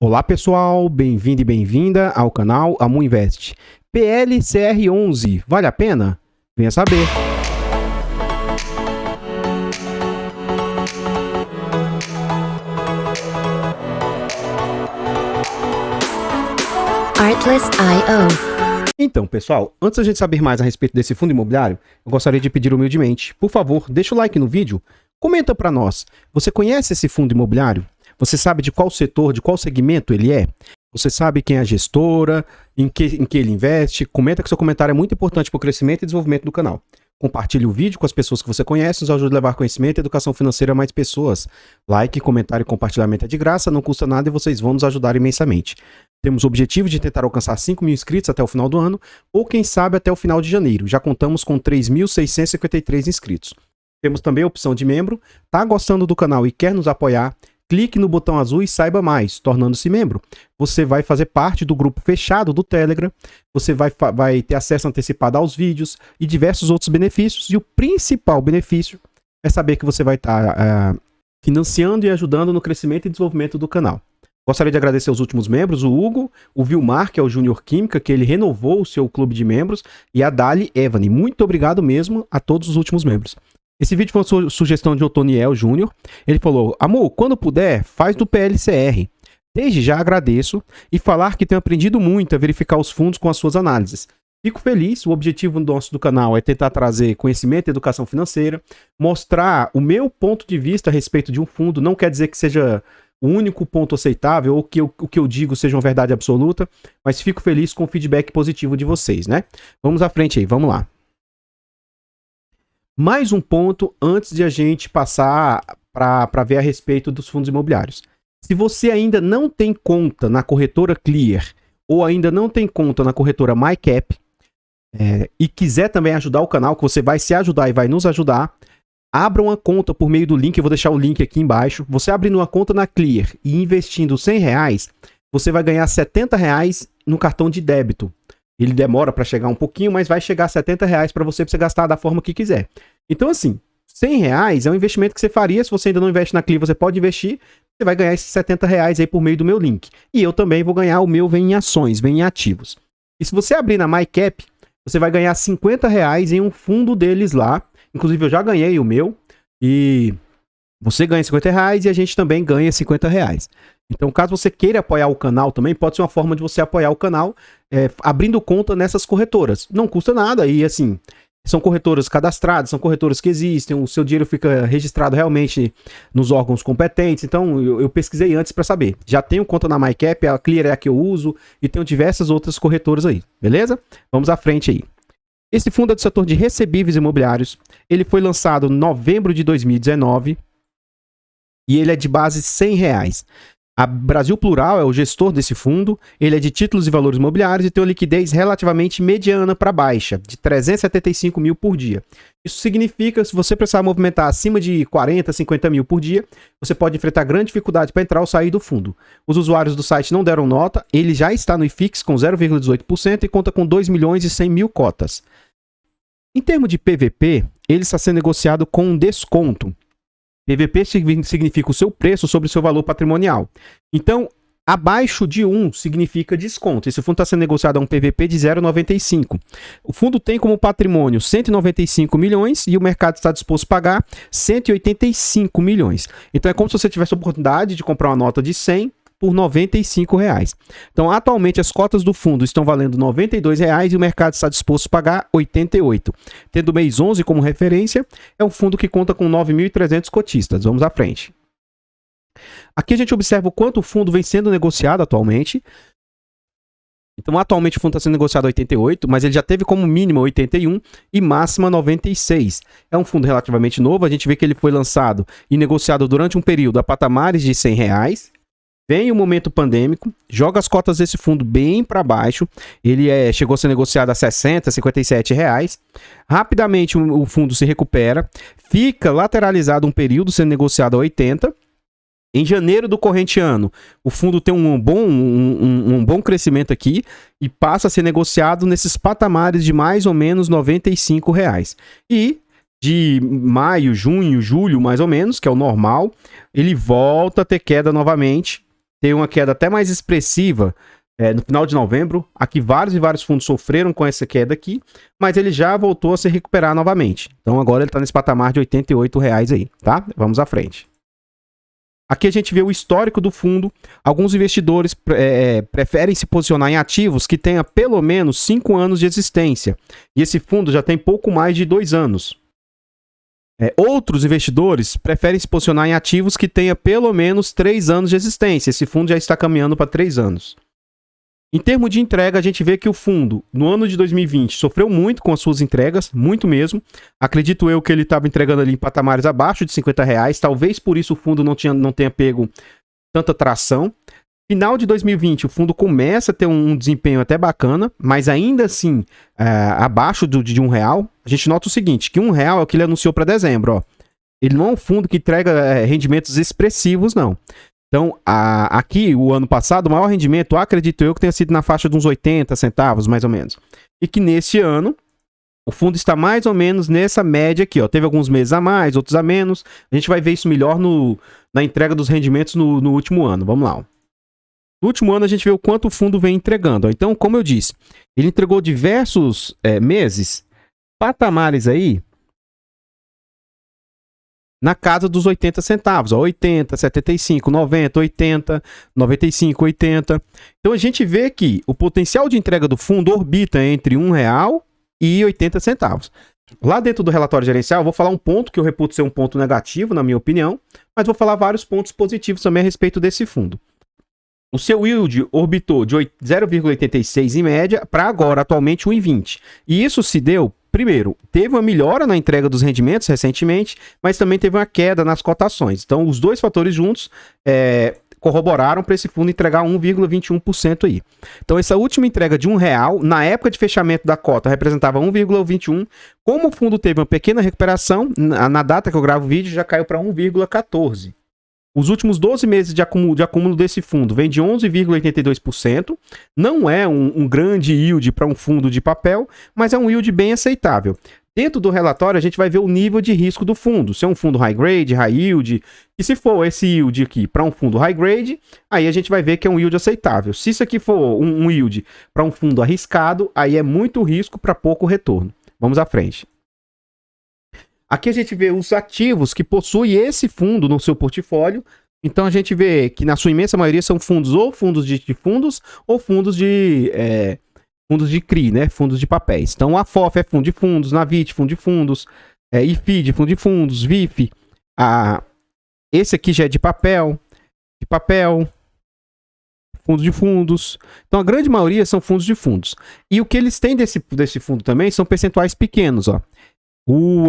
Olá pessoal, bem-vindo e bem-vinda ao canal Amu Invest. PLCR11, vale a pena? Venha saber. Artlist.io. Então, pessoal, antes da gente saber mais a respeito desse fundo imobiliário, eu gostaria de pedir humildemente, por favor, deixa o like no vídeo, comenta para nós. Você conhece esse fundo imobiliário? Você sabe de qual setor, de qual segmento ele é? Você sabe quem é a gestora, em que ele investe? Comenta que seu comentário é muito importante para o crescimento e desenvolvimento do canal. Compartilhe o vídeo com as pessoas que você conhece, nos ajude a levar conhecimento e educação financeira a mais pessoas. Like, comentário e compartilhamento é de graça, não custa nada e vocês vão nos ajudar imensamente. Temos o objetivo de tentar alcançar 5 mil inscritos até o final do ano, ou quem sabe até o final de janeiro. Já contamos com 3.653 inscritos. Temos também a opção de membro. Tá gostando do canal e quer nos apoiar? Clique no botão azul e saiba mais, tornando-se membro. Você vai fazer parte do grupo fechado do Telegram, você vai ter acesso antecipado aos vídeos e diversos outros benefícios. E o principal benefício é saber que você vai estar financiando e ajudando no crescimento e desenvolvimento do canal. Gostaria de agradecer aos últimos membros, o Hugo, o Vilmar, que é o Júnior Química, que ele renovou o seu clube de membros, e a Dali Evani. Muito obrigado mesmo a todos os últimos membros. Esse vídeo foi uma sugestão de Otoniel Júnior. Ele falou: amor, quando puder, faz do PLCR. Desde já agradeço e falar que tenho aprendido muito a verificar os fundos com as suas análises. Fico feliz, o objetivo nosso do canal é tentar trazer conhecimento e educação financeira, mostrar o meu ponto de vista a respeito de um fundo, não quer dizer que seja o único ponto aceitável ou que o que eu digo seja uma verdade absoluta, mas fico feliz com o feedback positivo de vocês, né? Vamos à frente aí, vamos lá. Mais um ponto antes de a gente passar para ver a respeito dos fundos imobiliários. Se você ainda não tem conta na corretora Clear ou ainda não tem conta na corretora MyCap e quiser também ajudar o canal, que você vai se ajudar e vai nos ajudar, abra uma conta por meio do link, eu vou deixar o link aqui embaixo. Você abrindo uma conta na Clear e investindo R$100, você vai ganhar R$70 no cartão de débito. Ele demora para chegar um pouquinho, mas vai chegar a R$70 para você gastar da forma que quiser. Então, assim, R$100 é um investimento que você faria. Se você ainda não investe na Clear, você pode investir. Você vai ganhar esses R$70 aí por meio do meu link. E eu também vou ganhar o meu vem em ações, vem em ativos. E se você abrir na MyCap, você vai ganhar R$50 em um fundo deles lá. Inclusive, eu já ganhei o meu. E você ganha R$50 e a gente também ganha R$50. Então, caso você queira apoiar o canal também, pode ser uma forma de você apoiar o canal abrindo conta nessas corretoras. Não custa nada e, assim, são corretoras cadastradas, são corretoras que existem, o seu dinheiro fica registrado realmente nos órgãos competentes. Então, eu pesquisei antes para saber. Já tenho conta na MyCap, a Clear é a que eu uso e tenho diversas outras corretoras aí, beleza? Vamos à frente aí. Esse fundo é do setor de recebíveis imobiliários. Ele foi lançado em novembro de 2019 e ele é de base R$100. A Brasil Plural é o gestor desse fundo, ele é de títulos e valores imobiliários e tem uma liquidez relativamente mediana para baixa, de 375 mil por dia. Isso significa que se você precisar movimentar acima de 40, 50 mil por dia, você pode enfrentar grande dificuldade para entrar ou sair do fundo. Os usuários do site não deram nota, ele já está no IFIX com 0,18% e conta com 2 milhões e 100 mil cotas. Em termos de PVP, ele está sendo negociado com um desconto. PVP significa o seu preço sobre o seu valor patrimonial. Então, abaixo de 1 significa desconto. Esse fundo está sendo negociado a um PVP de 0,95. O fundo tem como patrimônio 195 milhões e o mercado está disposto a pagar 185 milhões. Então, é como se você tivesse a oportunidade de comprar uma nota de 100 por R$95. Então, atualmente, as cotas do fundo estão valendo R$92 e o mercado está disposto a pagar 88. Tendo o mês 11 como referência, é um fundo que conta com 9.300 cotistas. Vamos à frente. Aqui a gente observa o quanto o fundo vem sendo negociado atualmente. Então, atualmente o fundo está sendo negociado a 88, mas ele já teve como mínima 81 e máxima 96. É um fundo relativamente novo, a gente vê que ele foi lançado e negociado durante um período a patamares de R$100. Vem o momento pandêmico, joga as cotas desse fundo bem para baixo, ele chegou a ser negociado a 60, R$57. Rapidamente o fundo se recupera, fica lateralizado um período sendo negociado a 80. Em janeiro do corrente ano, o fundo tem um bom crescimento aqui e passa a ser negociado nesses patamares de mais ou menos R$95. E de maio, junho, julho, mais ou menos, que é o normal, ele volta a ter queda novamente. teve uma queda até mais expressiva no final de novembro. Aqui vários e vários fundos sofreram com essa queda aqui, mas ele já voltou a se recuperar novamente. Então agora ele está nesse patamar de R$ 88,00 aí, tá? Vamos à frente. Aqui a gente vê o histórico do fundo. Alguns investidores preferem se posicionar em ativos que tenham pelo menos 5 anos de existência. E esse fundo já tem pouco mais de 2 anos. Outros investidores preferem se posicionar em ativos que tenham pelo menos 3 anos de existência. Esse fundo já está caminhando para 3 anos. Em termos de entrega, a gente vê que o fundo, no ano de 2020, sofreu muito com as suas entregas, muito mesmo. Acredito eu que ele estava entregando ali em patamares abaixo de R$50, talvez por isso o fundo não tenha pego tanta tração. Final de 2020, o fundo começa a ter um desempenho até bacana, mas ainda assim, abaixo de R$1. A gente nota o seguinte, que R$1 é o que ele anunciou para dezembro, ó. Ele não é um fundo que entrega rendimentos expressivos, não. Então, aqui, o ano passado, o maior rendimento, acredito eu, que tenha sido na faixa de uns 80 centavos, mais ou menos. E que nesse ano, o fundo está mais ou menos nessa média aqui, ó. Teve alguns meses a mais, outros a menos. A gente vai ver isso melhor na entrega dos rendimentos no último ano. Vamos lá, ó. No último ano, a gente vê o quanto o fundo vem entregando, ó. Então, como eu disse, ele entregou diversos meses, patamares aí, na casa dos 80 centavos, ó, 80, 75, 90, 80, 95, 80. Então a gente vê que o potencial de entrega do fundo orbita entre R$1 e 80 centavos. Lá dentro do relatório gerencial, eu vou falar um ponto que eu reputo ser um ponto negativo, na minha opinião, mas vou falar vários pontos positivos também a respeito desse fundo. O seu yield orbitou de 0,86 em média para agora, atualmente, 1,20. E isso se deu, primeiro, teve uma melhora na entrega dos rendimentos recentemente, mas também teve uma queda nas cotações. Então, os dois fatores juntos corroboraram para esse fundo entregar 1,21% aí. Então, essa última entrega de R$1, na época de fechamento da cota, representava 1,21. Como o fundo teve uma pequena recuperação, na data que eu gravo o vídeo, já caiu para 1,14. Os últimos 12 meses de acúmulo desse fundo vem de 11,82%. Não é um grande yield para um fundo de papel, mas é um yield bem aceitável. Dentro do relatório, a gente vai ver o nível de risco do fundo. Se é um fundo high grade, high yield, e se for esse yield aqui para um fundo high grade, aí a gente vai ver que é um yield aceitável. Se isso aqui for um yield para um fundo arriscado, aí é muito risco para pouco retorno. Vamos à frente. Aqui a gente vê os ativos que possui esse fundo no seu portfólio. Então a gente vê que na sua imensa maioria são fundos ou fundos de fundos ou fundos de CRI, né? Fundos de papéis. Então a FOF é fundo de fundos, Navit fundo de fundos, IFID fundo de fundos, VIF. Esse aqui já é de papel, fundo de fundos. Então a grande maioria são fundos de fundos. E o que eles têm desse fundo também são percentuais pequenos, ó.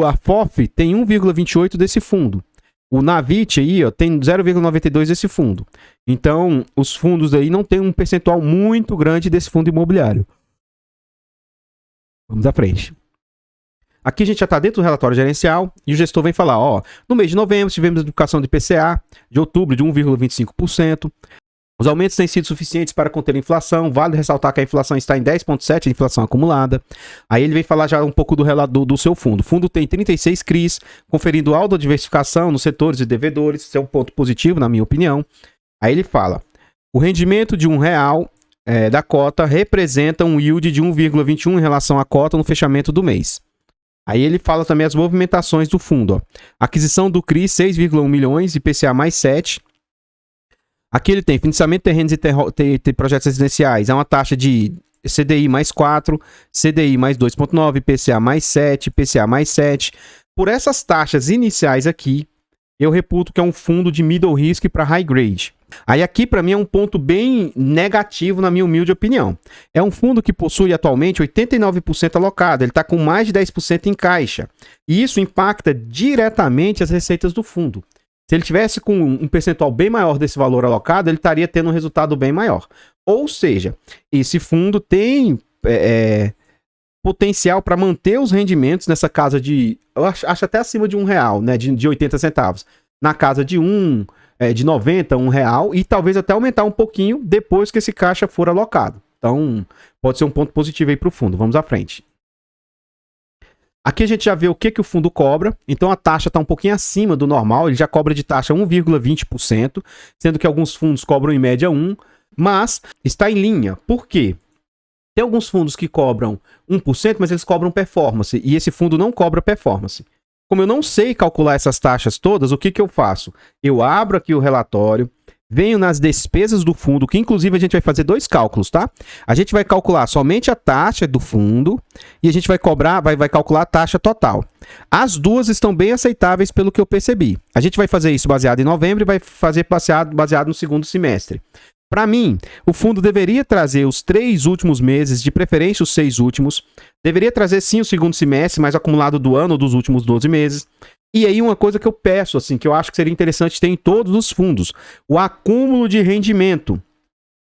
A FOF tem 1,28 desse fundo. O Navit aí, ó, tem 0,92 desse fundo. Então, os fundos aí não tem um percentual muito grande desse fundo imobiliário. Vamos à frente. Aqui a gente já está dentro do relatório gerencial e o gestor vem falar, ó, no mês de novembro tivemos a educação de IPCA, de outubro de 1,25%. Os aumentos têm sido suficientes para conter a inflação. Vale ressaltar que a inflação está em 10,7%, a inflação acumulada. Aí ele vem falar já um pouco do seu fundo. O fundo tem 36 CRIs, conferindo alta diversificação nos setores e devedores. Isso é um ponto positivo, na minha opinião. Aí ele fala, o rendimento de R$1 da cota representa um yield de 1,21 em relação à cota no fechamento do mês. Aí ele fala também as movimentações do fundo. Ó. Aquisição do CRI, 6,1 milhões, IPCA mais 7. Aqui ele tem financiamento de terrenos e projetos residenciais. É uma taxa de CDI mais 4, CDI mais 2,9, IPCA mais 7, IPCA mais 7. Por essas taxas iniciais aqui, eu reputo que é um fundo de middle risk para high grade. Aí aqui para mim é um ponto bem negativo na minha humilde opinião. É um fundo que possui atualmente 89% alocado. Ele está com mais de 10% em caixa. E isso impacta diretamente as receitas do fundo. Se ele tivesse com um percentual bem maior desse valor alocado, ele estaria tendo um resultado bem maior. Ou seja, esse fundo tem potencial para manter os rendimentos nessa casa de... Eu acho até acima de R$1, né? De 80 centavos. Na casa de de 90, R$1. E talvez até aumentar um pouquinho depois que esse caixa for alocado. Então, pode ser um ponto positivo aí para o fundo. Vamos à frente. Aqui a gente já vê o que o fundo cobra, então a taxa está um pouquinho acima do normal, ele já cobra de taxa 1,20%, sendo que alguns fundos cobram em média 1%, mas está em linha. Por quê? Tem alguns fundos que cobram 1%, mas eles cobram performance, e esse fundo não cobra performance. Como eu não sei calcular essas taxas todas, o que eu faço? Eu abro aqui o relatório, venho nas despesas do fundo, que inclusive a gente vai fazer 2 cálculos, tá? A gente vai calcular somente a taxa do fundo e a gente vai calcular a taxa total. As duas estão bem aceitáveis pelo que eu percebi. A gente vai fazer isso baseado em novembro e vai fazer baseado no segundo semestre. Para mim, o fundo deveria trazer os 3 últimos meses, de preferência os 6 últimos. Deveria trazer sim o segundo semestre, mais acumulado do ano ou dos últimos 12 meses. E aí uma coisa que eu peço, assim, que eu acho que seria interessante ter em todos os fundos, o acúmulo de rendimento.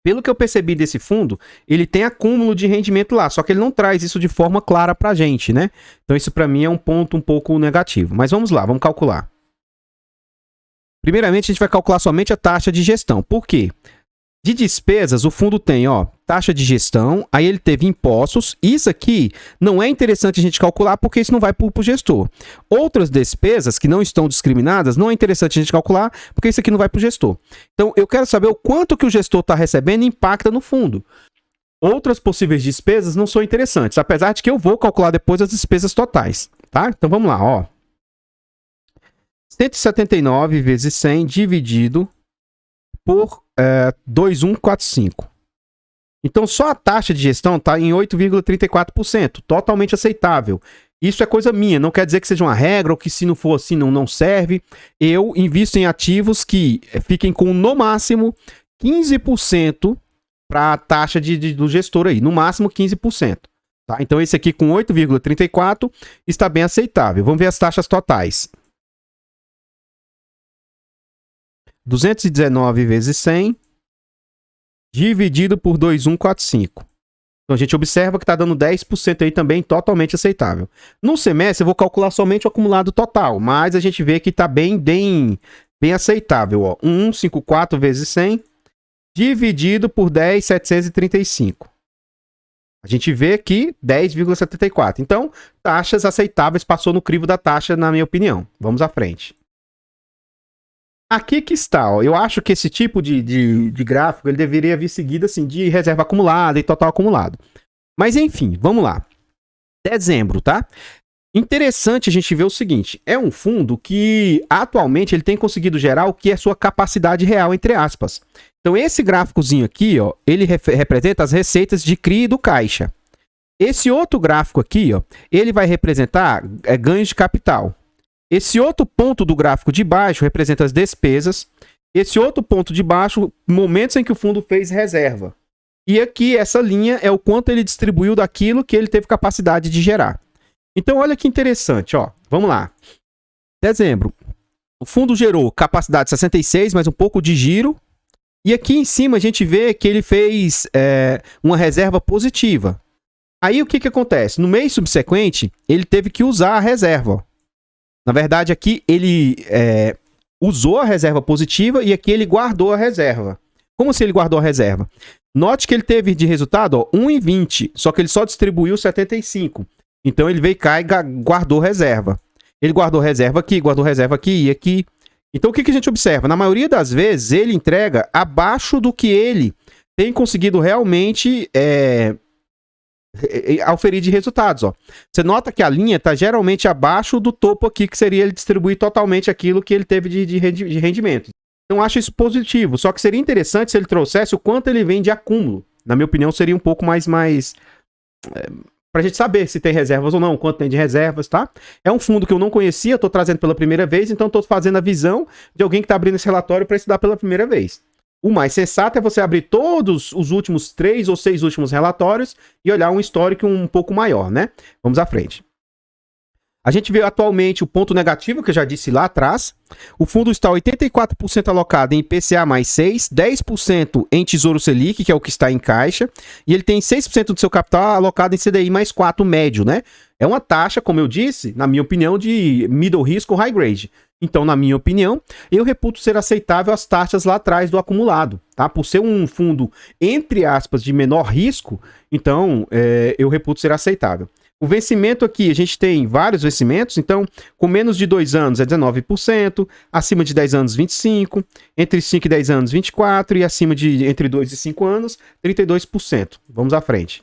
Pelo que eu percebi desse fundo, ele tem acúmulo de rendimento lá, só que ele não traz isso de forma clara pra gente, né? Então isso para mim é um ponto um pouco negativo. Mas vamos lá, vamos calcular. Primeiramente, a gente vai calcular somente a taxa de gestão. Por quê? De despesas, o fundo tem, ó, taxa de gestão, aí ele teve impostos. Isso aqui não é interessante a gente calcular porque isso não vai para o gestor. Outras despesas que não estão discriminadas, não é interessante a gente calcular porque isso aqui não vai para o gestor. Então, eu quero saber o quanto que o gestor está recebendo e impacta no fundo. Outras possíveis despesas não são interessantes, apesar de que eu vou calcular depois as despesas totais, tá? Então, vamos lá, ó. 179 vezes 100 dividido por 2,145. Então, só a taxa de gestão está em 8,34%, totalmente aceitável. Isso é coisa minha, não quer dizer que seja uma regra ou que se não for assim não serve. Eu invisto em ativos que fiquem com no máximo 15% para a taxa do gestor aí, no máximo 15%. Tá? Então, esse aqui com 8,34% está bem aceitável. Vamos ver as taxas totais. 219 vezes 100 dividido por 2,145. Então a gente observa que está dando 10% aí também, totalmente aceitável. No semestre eu vou calcular somente o acumulado total, mas a gente vê que está bem aceitável. Ó. 1,154 vezes 100 dividido por 10,735. A gente vê aqui 10,74. Então, taxas aceitáveis, passou no crivo da taxa, na minha opinião. Vamos à frente. Aqui que está, ó. Eu acho que esse tipo de gráfico ele deveria vir seguido assim, de reserva acumulada e total acumulado. Mas enfim, vamos lá. Dezembro, tá? Interessante a gente ver o seguinte, é um fundo que atualmente ele tem conseguido gerar o que é sua capacidade real, entre aspas. Então esse gráficozinho aqui, ó, ele representa as receitas de CRI e do caixa. Esse outro gráfico aqui, ó, ele vai representar ganhos de capital. Esse outro ponto do gráfico de baixo representa as despesas. Esse outro ponto de baixo, momentos em que o fundo fez reserva. E aqui, essa linha é o quanto ele distribuiu daquilo que ele teve capacidade de gerar. Então, olha que interessante, ó. Vamos lá. Dezembro. O fundo gerou capacidade 66, mais um pouco de giro. E aqui em cima a gente vê que ele fez uma reserva positiva. Aí o que acontece? No mês subsequente, ele teve que usar a reserva, ó. Na verdade, aqui ele usou a reserva positiva e aqui ele guardou a reserva. Como se ele guardou a reserva? Note que ele teve de resultado, ó, 1,20, só que ele só distribuiu 75. Então ele veio cá e guardou reserva. Ele guardou reserva aqui e aqui. Então o que a gente observa? Na maioria das vezes ele entrega abaixo do que ele tem conseguido realmente auferir de resultados, ó. Você nota que a linha está geralmente abaixo do topo aqui, que seria ele distribuir totalmente aquilo que ele teve de rendimento. Então, acho isso positivo. Só que seria interessante se ele trouxesse o quanto ele vem de acúmulo. Na minha opinião, seria um pouco mais pra gente saber se tem reservas ou não, quanto tem de reservas, tá? É um fundo que eu não conhecia, tô trazendo pela primeira vez, então tô fazendo a visão de alguém que tá abrindo esse relatório para estudar pela primeira vez. O mais sensato é você abrir todos os últimos 3 ou 6 últimos relatórios e olhar um histórico um pouco maior, né? Vamos à frente. A gente vê atualmente o ponto negativo, que eu já disse lá atrás. O fundo está 84% alocado em IPCA mais 6, 10% em Tesouro Selic, que é o que está em caixa, e ele tem 6% do seu capital alocado em CDI mais 4 médio, né? É uma taxa, como eu disse, na minha opinião, de middle risk ou high grade. Então, na minha opinião, eu reputo ser aceitável as taxas lá atrás do acumulado, tá? Por ser um fundo, entre aspas, de menor risco, então eu reputo ser aceitável. O vencimento aqui, a gente tem vários vencimentos, então, com menos de 2 anos é 19%, acima de 10 anos, 25%, entre 5 e 10 anos, 24%, e acima de entre 2 e 5 anos, 32%. Vamos à frente.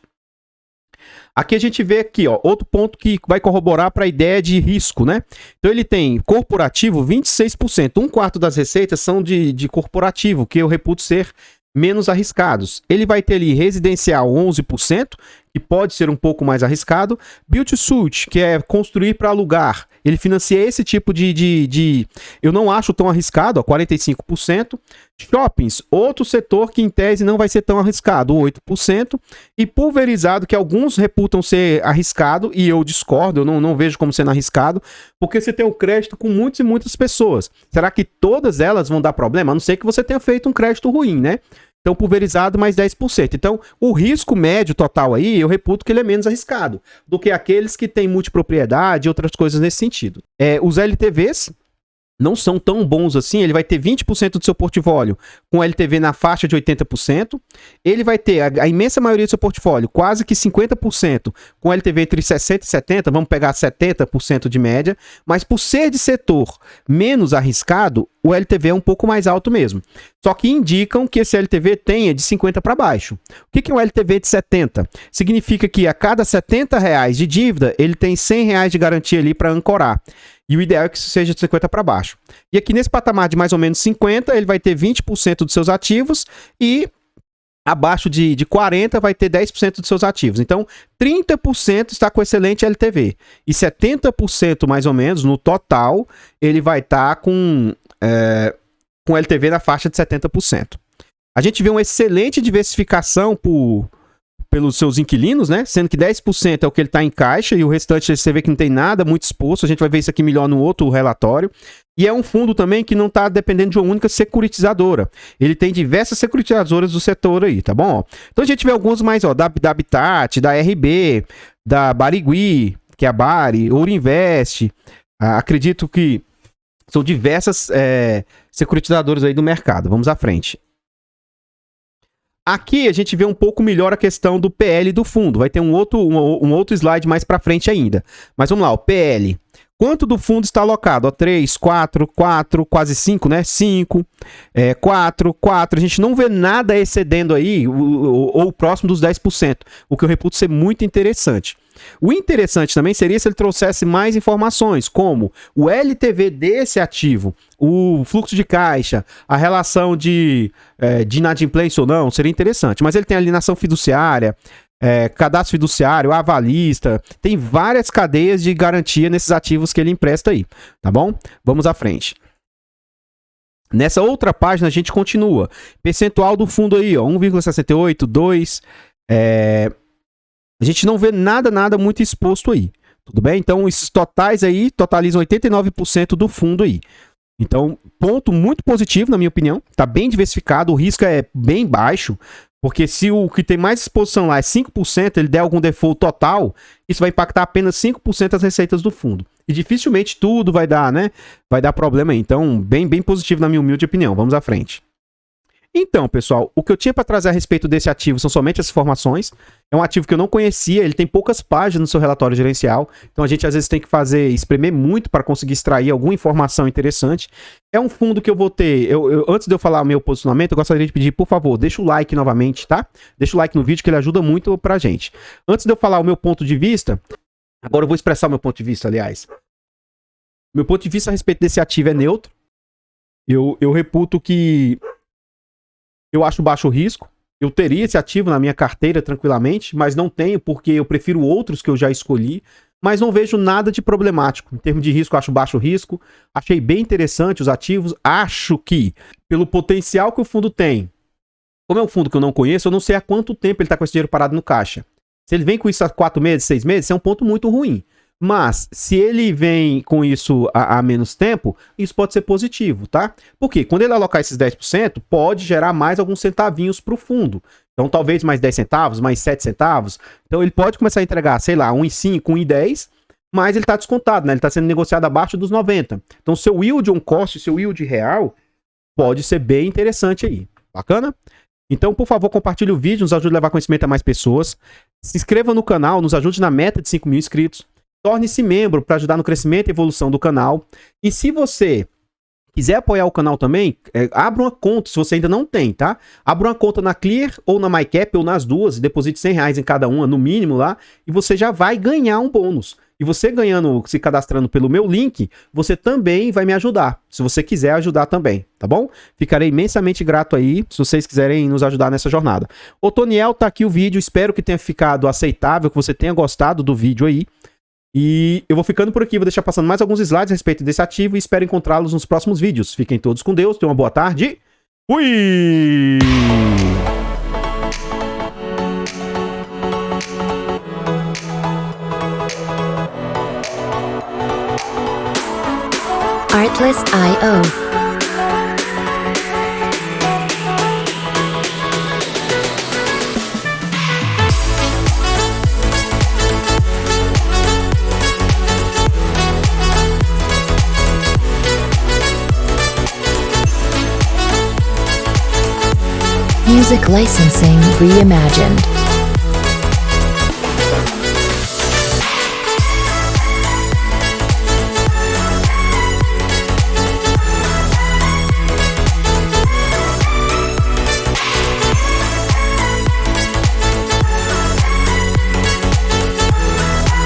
Aqui a gente vê aqui, ó, outro ponto que vai corroborar para a ideia de risco, né? Então ele tem corporativo 26%, um quarto das receitas são de corporativo, que eu reputo ser menos arriscados. Ele vai ter ali residencial 11%, que pode ser um pouco mais arriscado. Build to suit, que é construir para alugar. Ele financia esse tipo de... Eu não acho tão arriscado, ó, 45%. Shoppings, outro setor que em tese não vai ser tão arriscado, 8%. E pulverizado, que alguns reputam ser arriscado, e eu discordo, eu não vejo como sendo arriscado, porque você tem um crédito com muitas e muitas pessoas. Será que todas elas vão dar problema? A não ser que você tenha feito um crédito ruim, né? Então, pulverizado mais 10%. Então, o risco médio total aí, eu reputo que ele é menos arriscado do que aqueles que têm multipropriedade e outras coisas nesse sentido. Os LTVs não são tão bons assim. Ele vai ter 20% do seu portfólio com LTV na faixa de 80%. Ele vai ter a imensa maioria do seu portfólio, quase que 50%, com LTV entre 60% e 70%, vamos pegar 70% de média. Mas por ser de setor menos arriscado, o LTV é um pouco mais alto mesmo. Só que indicam que esse LTV tenha de 50 para baixo. O que é um LTV de 70? Significa que a cada R$70 de dívida, ele tem R$100 de garantia ali para ancorar. E o ideal é que isso seja de 50 para baixo. E aqui nesse patamar de mais ou menos 50, ele vai ter 20% dos seus ativos e abaixo de 40 vai ter 10% dos seus ativos. Então, 30% está com excelente LTV. E 70% mais ou menos, no total, ele vai estar com LTV na faixa de 70%. A gente vê uma excelente diversificação pelos seus inquilinos, né? Sendo que 10% é o que ele está em caixa e o restante você vê que não tem nada muito exposto. A gente vai ver isso aqui melhor no outro relatório. E é um fundo também que não está dependendo de uma única securitizadora. Ele tem diversas securitizadoras do setor aí, tá bom? Então a gente vê alguns mais, ó, da Habitat, da RB, da Barigui, que é a Bari, Ouro Invest. Acredito que são diversas securitizadoras aí do mercado. Vamos à frente. Aqui a gente vê um pouco melhor a questão do PL do fundo. Vai ter um outro slide mais para frente ainda. Mas vamos lá, o PL. Quanto do fundo está alocado? 3, 4, quase 5, né? 5, 4. A gente não vê nada excedendo aí, ou próximo dos 10%. O que eu reputo ser muito interessante. O interessante também seria se ele trouxesse mais informações, como o LTV desse ativo, o fluxo de caixa, a relação de inadimplência ou não, seria interessante. Mas ele tem alienação fiduciária, cadastro fiduciário, avalista, tem várias cadeias de garantia nesses ativos que ele empresta aí, tá bom? Vamos à frente. Nessa outra página a gente continua. Percentual do fundo aí, ó, 1,68, 2, a gente não vê nada muito exposto aí, tudo bem? Então, esses totais aí totalizam 89% do fundo aí. Então, ponto muito positivo, na minha opinião. Tá bem diversificado, o risco é bem baixo, porque se o que tem mais exposição lá é 5%, ele der algum default total, isso vai impactar apenas 5% das receitas do fundo. E dificilmente tudo vai dar, né? Vai dar problema aí. Então, bem positivo, na minha humilde opinião. Vamos à frente. Então, pessoal, o que eu tinha para trazer a respeito desse ativo são somente as informações. É um ativo que eu não conhecia, ele tem poucas páginas no seu relatório gerencial, então a gente às vezes tem que espremer muito para conseguir extrair alguma informação interessante. É um fundo que eu vou ter, antes de eu falar o meu posicionamento, eu gostaria de pedir, por favor, deixa o like novamente, tá? Deixa o like no vídeo que ele ajuda muito pra gente. Antes de eu falar o meu ponto de vista, agora eu vou expressar o meu ponto de vista, aliás. Meu ponto de vista a respeito desse ativo é neutro. Eu reputo que eu acho baixo risco. Eu teria esse ativo na minha carteira tranquilamente, mas não tenho porque eu prefiro outros que eu já escolhi, mas não vejo nada de problemático. Em termos de risco, eu acho baixo risco. Achei bem interessante os ativos. Acho que, pelo potencial que o fundo tem, como é um fundo que eu não conheço, eu não sei há quanto tempo ele está com esse dinheiro parado no caixa. Se ele vem com isso há 4 meses, 6 meses, isso é um ponto muito ruim. Mas, se ele vem com isso há menos tempo, isso pode ser positivo, tá? Porque quando ele alocar esses 10%, pode gerar mais alguns centavinhos para o fundo. Então, talvez mais 10 centavos, mais 7 centavos. Então, ele pode começar a entregar, sei lá, 1,5, 1,10, mas ele está descontado, né? Ele está sendo negociado abaixo dos 90. Então, seu yield on cost, seu yield real, pode ser bem interessante aí. Bacana? Então, por favor, compartilhe o vídeo, nos ajude a levar conhecimento a mais pessoas. Se inscreva no canal, nos ajude na meta de 5 mil inscritos. Torne-se membro para ajudar no crescimento e evolução do canal. E se você quiser apoiar o canal também, abra uma conta, se você ainda não tem, tá? Abra uma conta na Clear ou na MyCap ou nas duas, e deposite R$100 em cada uma, no mínimo lá, e você já vai ganhar um bônus. E você ganhando, se cadastrando pelo meu link, você também vai me ajudar, se você quiser ajudar também, tá bom? Ficarei imensamente grato aí, se vocês quiserem nos ajudar nessa jornada. Otoniel, tá aqui o vídeo, espero que tenha ficado aceitável, que você tenha gostado do vídeo aí. E eu vou ficando por aqui, vou deixar passando mais alguns slides a respeito desse ativo e espero encontrá-los nos próximos vídeos. Fiquem todos com Deus, tenham uma boa tarde. Fui! Artlist.io. Music licensing reimagined.